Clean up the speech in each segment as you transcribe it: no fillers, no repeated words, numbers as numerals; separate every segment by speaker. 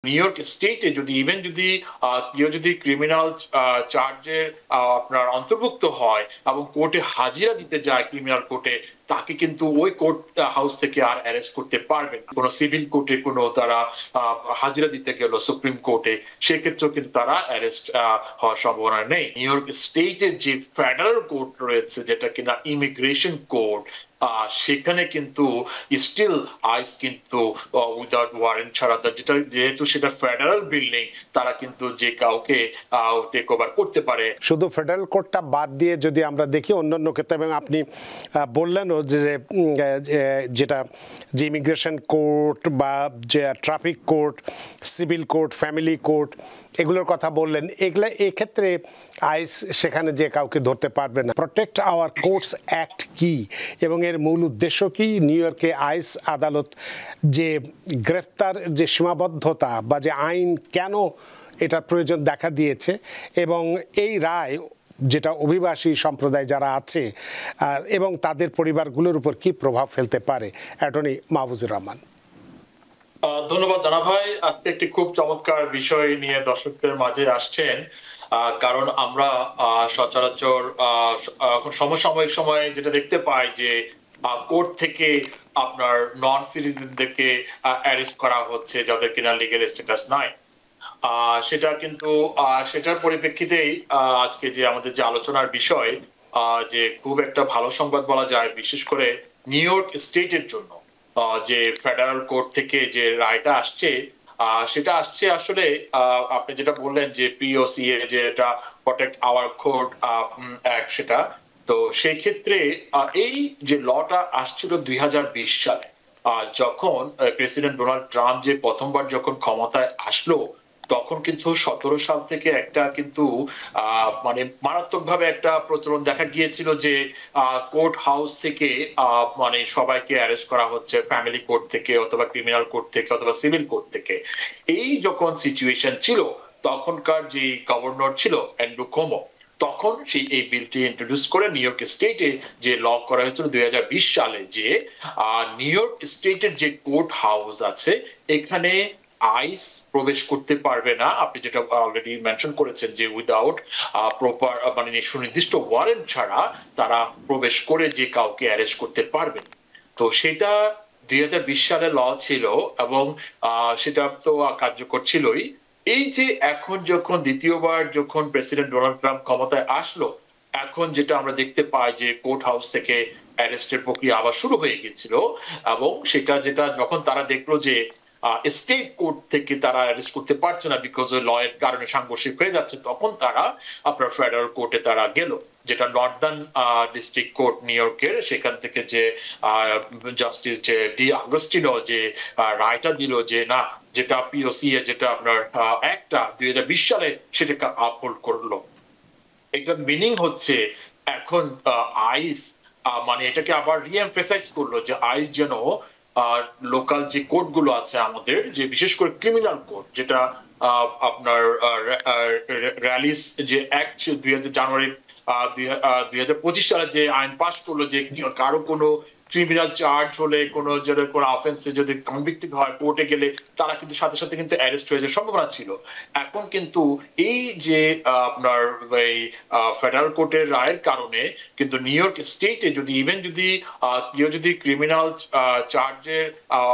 Speaker 1: New York স্টেটে যদি কেউ যদি ক্রিমিনাল চার্জের আপনার অন্তর্ভুক্ত হয় এবং কোর্টে হাজিরা দিতে যায় ক্রিমিনাল কোর্টে, তাকে কিন্তু ওই কোর্ট হাউস থেকে আর অ্যারেস্ট করতে পারবেন। কোন সিভিল কোর্টে কোনো তারা হাজিরা দিতে গেল সুপ্রিম কোর্টে, সেক্ষেত্রেও কিন্তু তারা অ্যারেস্ট হওয়ার সম্ভাবনা নেই। নিউ ইয়র্ক স্টেটের যে ফেডারেল কোর্ট রয়েছে, যেটা কিনা ইমিগ্রেশন কোর্ট, সেখানে কিন্তু স্টিল আইস কিন্তু উইদাউট ওয়ারেন্ট ছাড়া, যেহেতু সেটা ফেডারেল বিল্ডিং, তারা কিন্তু যে কাউকে টেক ওভার করতে পারে।
Speaker 2: শুধু ফেডারেল কোর্টটা বাদ দিয়ে যদি আমরা দেখি অন্যান্য ক্ষেত্রে, এবং আপনি বললেনও যে যেটা যে ইমিগ্রেশন কোর্ট বা যে traffic court, civil court, family court, এগুলোর কথা বললেন, এগুলো এক্ষেত্রে আইস সেখানে যে কাউকে ধরতে পারবে না। প্রোটেক্ট আওয়ার কোর্টস অ্যাক্ট কি এবং এর মূল উদ্দেশ্য কি? নিউ ইয়র্কে আইস আদালত যে গ্রেফতার যে সীমাবদ্ধতা বা যে আইন কেন এটার প্রয়োজন দেখা দিয়েছে, এবং এই রায় যেটা অভিবাসী সম্প্রদায় যারা আছে এবং তাদের পরিবারগুলোর উপর কি প্রভাব ফেলতে পারে। অ্যাটর্নি মাহফুজুর রহমান।
Speaker 1: ধন্যবাদ জানা ভাই, আজকে একটি খুব চমৎকার বিষয় নিয়ে দর্শকদের মাঝে আসছেন। কারণ আমরা সচরাচর সমসাময়িক সময়ে যেটা দেখতে পাই যে কোর্ট থেকে আপনার নন সিটিজেনদেরকে অ্যারেস্ট করা হচ্ছে, যাদের কিনা লিগ্যাল স্ট্যাটাস নাই। সেটা কিন্তু সেটার পরিপ্রেক্ষিতেই আজকে যে আমাদের যে আলোচনার বিষয়, যে খুব একটা ভালো সংবাদ বলা যায়, বিশেষ করে নিউ ইয়র্ক স্টেটের জন্য। যে ফেডারেল কোর্ট থেকে যে রায়টা আসছে, সেটা আসছে আসলে আপনি যেটা বললেন যে পিওসিএ, যে এটা প্রোটেক্ট আওয়ার কোর্ট অ্যাক্ট, সেটা তো সেই ক্ষেত্রে এই যে লটা আসছিল 2020 সালে, যখন প্রেসিডেন্ট ডোনাল্ড ট্রাম্প যে প্রথমবার যখন ক্ষমতায় আসলো, তখন কিন্তু 17 সাল থেকে একটা কিন্তু মানে মারাত্মকভাবে একটা প্রচলন দেখা গিয়েছিল যে কোর্ট হাউস থেকে মানে সবাইকে অ্যারেস্ট করা হচ্ছে, ফ্যামিলি কোর্ট থেকে অথবা ক্রিমিনাল কোর্ট থেকে অথবা সিভিল কোর্ট থেকে। এই যখন সিচুয়েশন ছিল, তখনকার যে গভর্নর ছিল অ্যান্ড্রু কোমো, তখন সেই এই বিলটি ইন্ট্রোডিউস করে নিউ ইয়র্ক স্টেটে যে ল করা হয়েছিল 2020 সালে, যে নিউ ইয়র্ক স্টেটের যে কোর্ট হাউস আছে, এখানে আইস প্রবেশ করতে পারবে না। আপনি যেটা অলরেডি মেনশন করেছেন যে উইদাউট প্রপার মানে সুনির্দিষ্ট ওয়ারেন্ট ছাড়া তারা প্রবেশ করে যে কাউকে অ্যারেস্ট করতে পারবে। তো সেটা 2020 সালে ল ছিল এবং সেটা তো কার্যকর ছিলই। এই যে এখন যখন দ্বিতীয়বার যখন প্রেসিডেন্ট ডোনাল্ড ট্রাম্প ক্ষমতায় আসলো, এখন যেটা আমরা দেখতে পাই যে কোর্ট হাউস থেকে অ্যারেস্টের প্রক্রিয়া আবার শুরু হয়ে গেছিল, এবং সেটা যেটা যখন তারা দেখলো যে স্টেট কোর্ট থেকে তারা অ্যারেস্ট করতে পারছে না, বিকজ ওই ল এর কারণে সাংঘর্ষিক হয়ে যাচ্ছে, তখন তারা আপনার ফেডারেল কোর্টে তারা গেল, যেটা নর্দার্ন ডিস্ট্রিক্ট কোর্ট নিউ ইয়র্কের। সেখান থেকে যে জাস্টিস যে ডি আগস্টিনো যে রায়টা দিল যে না, যেটা পিওসিএ যেটা আপনার একটা 2020 সালে সেটাকে আপহোল্ড করলো। এটার মিনিং হচ্ছে এখন আইস মানে এটাকে আবার রিএমফেসাইজ করলো যে আইস যেন লোকাল যে কোর্ট গুলো আছে আমাদের, যে বিশেষ করে ক্রিমিনাল কোর্ট, যেটা আপনার র্যালিস যে অ্যাক্ট 2000 জানুয়ারি 2025 সালে যে আইন পাস করলো, যে কারো কোনো ক্রিমিনাল চার্জ হলে, কোনো অফেন্সে যদি কনভিক্টেড হয়, কোর্টে গেলে তারা কিন্তু সাথে সাথে কিন্তু অ্যারেস্ট হয়ে যাওয়ার সম্ভাবনা ছিল। এখন কিন্তু এই যে আপনার এই ফেডারেল কোর্টের রায়ের কারণে কিন্তু নিউ ইয়র্ক স্টেটে কেউ যদি ক্রিমিনাল চার্জের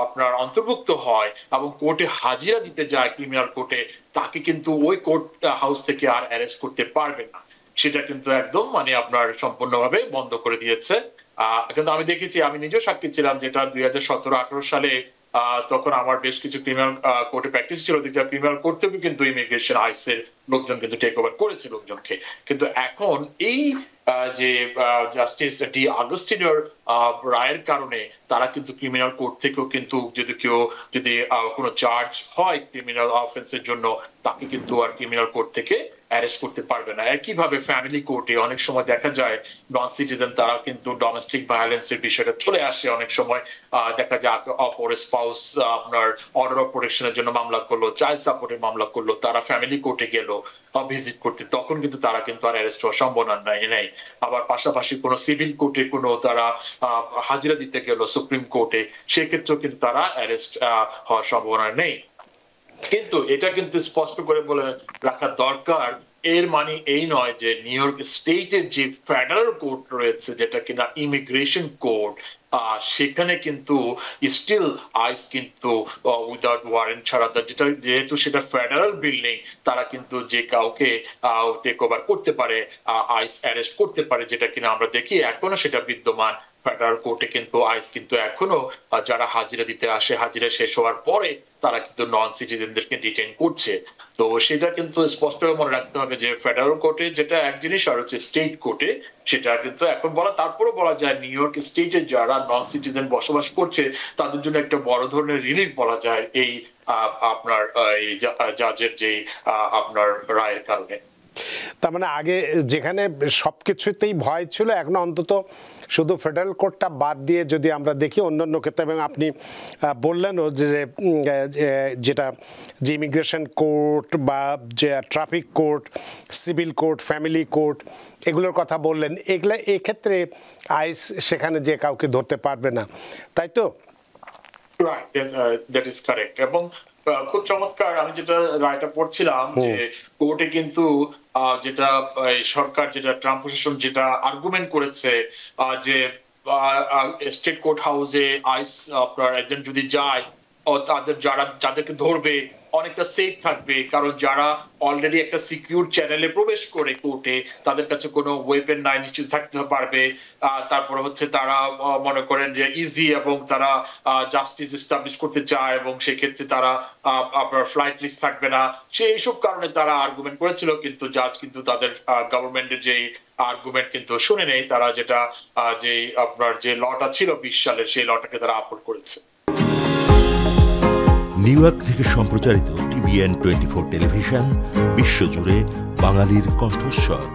Speaker 1: আপনার অন্তর্ভুক্ত হয় এবং কোর্টে হাজিরা দিতে যায় ক্রিমিনাল কোর্টে, তাকে কিন্তু ওই কোর্ট হাউস থেকে আর অ্যারেস্ট করতে পারবে না। সেটা কিন্তু একদম মানে আপনার সম্পূর্ণভাবে বন্ধ করে দিয়েছে। কিন্তু আমি দেখেছি, আমি নিজেও সাক্ষী ছিলাম, যেটা 2017-18 সালে তখন আমার বেশ কিছু ক্রিমিনাল কোর্টে প্র্যাকটিস ছিল, ক্রিমিনাল কোর্ট থেকে কিন্তু ইমিগ্রেশন আইসের লোকজন কিন্তু টেক ওভার করেছে লোকজনকে। কিন্তু এখন এই যে জাস্টিস ডি আগস্টিনোর রায়ের কারণে তারা কিন্তু ক্রিমিনাল কোর্ট থেকেও কিন্তু যদি কোনো চার্জ হয় ক্রিমিনাল অফেন্সের জন্য, তাকে কিন্তু আর ক্রিমিনাল কোর্ট থেকে অ্যারেস্ট করতে পারবে না। একইভাবে ফ্যামিলি কোর্টে অনেক সময় দেখা যায় নন সিটিজেন তারা কিন্তু ডোমেস্টিক ভায়োলেন্সের বিষয়টা চলে আসে। অনেক সময় দেখা যায় অপর স্পাউস আপনার অর্ডার অফ প্রোটেকশনের জন্য মামলা করলো, চাইল্ড সাপোর্টের মামলা করলো, তারা ফ্যামিলি কোর্টে গেল ভিজিট করতে, তখন কিন্তু তারা কিন্তু আর অ্যারেস্ট হওয়ার সম্ভাবনা নেই। আবার পাশাপাশি কোনো সিভিল কোর্টে কোনো তারা হাজিরা দিতে গেল সুপ্রিম কোর্টে, সেক্ষেত্রেও কিন্তু তারা অ্যারেস্ট হওয়ার সম্ভাবনা নেই। কিন্তু এটা কিন্তু স্পষ্ট করে বলে রাখা দরকার, এর মানে এই নয় যে নিউ ইয়র্ক স্টেটের যে ফেডারেল কোর্ট রয়েছে যেটা কিনা ইমিগ্রেশন কোর্ট, সেখানে কিন্তু স্টিল আইস কিন্তু উইদাউট ওয়ারেন্ট ছাড়া, যেটা যেহেতু সেটা ফেডারেল বিল্ডিং, তারা কিন্তু যে কাউকে টেক ওভার করতে পারে, আইস অ্যারেস্ট করতে পারে, যেটা কিনা আমরা দেখি এখনো সেটা বিদ্যমান। ফেডারেল কোর্টে কিন্তু আইস কিন্তু এখনো যারা হাজিরা দিতে আসে, হাজিরা শেষ হওয়ার পরে তারা কিন্তু নন সিটিজেনদেরকে ডিটেইন করছে। তো সেটা কিন্তু স্পষ্ট মনে রাখতে হবে যে ফেডারেল কোর্টে যেটা এক জিনিস, আর হচ্ছে স্টেট কোর্টে সেটা কিন্তু এখন বলা, তারপরও বলা যায় নিউ ইয়র্ক স্টেটে যারা নন সিটিজেন বসবাস করছে তাদের জন্য একটা বড় ধরনের রিলিফ বলা যায় এই আপনার এই জাজের যে আপনার রায়ের কারণে।
Speaker 2: তার মানে আগে যেখানে সবকিছুতেই ভয় ছিল, এখন অন্তত শুধু ফেডারেল কোর্টটা বাদ দিয়ে যদি আমরা দেখি অন্যান্য ক্ষেত্রে, এবং আপনি বললেনও যে যেটা যে ইমিগ্রেশন কোর্ট বা যে traffic court, civil court, family court, এগুলোর কথা বললেন, এগুলো এক্ষেত্রে আইস সেখানে যে কাউকে ধরতে পারবে না, তাই তো?
Speaker 1: Right, that is correct. এবং খুব চমৎকার, আমি যেটা রায়টা পড়ছিলাম যে কোর্টে কিন্তু যেটা সরকার, যেটা ট্রাম্প প্রশাসন যেটা আর্গুমেন্ট করেছে যে স্টেট কোর্ট হাউসে আইস আপনার এজেন্ট যদি যায়, তাদের যাদেরকে ধরবে অনেকটা সেফ থাকবে, কারণ যারা অলরেডি একটা সিকিউর চ্যানেলে প্রবেশ করে কোর্টে, তাদের কাছে কোনো ওয়েপেন নাই, নিশ্চিত থাকতে পারবে। তারপর হচ্ছে তারা মনে করেন যে ইজি, এবং তারা জাস্টিস এস্টাবলিশ করতে চায়, এবং সেক্ষেত্রে তারা আপনার ফ্লাইট লিস্ট থাকবে না, সেই সব কারণে তারা আর্গুমেন্ট করেছিল। কিন্তু জাজ কিন্তু তাদের গভর্নমেন্টের যে আর্গুমেন্ট কিন্তু শুনে নেই, তারা যেটা যে আপনার যে লটা ছিল 20 সালের, সেই লটাকে তারা আপলোড করেছে।
Speaker 3: নিউ ইয়র্ক থেকে সম্প্রচারিত TVN 24 টেলিভিশন, বিশ্বজুড়ে বাঙালির কণ্ঠস্বর।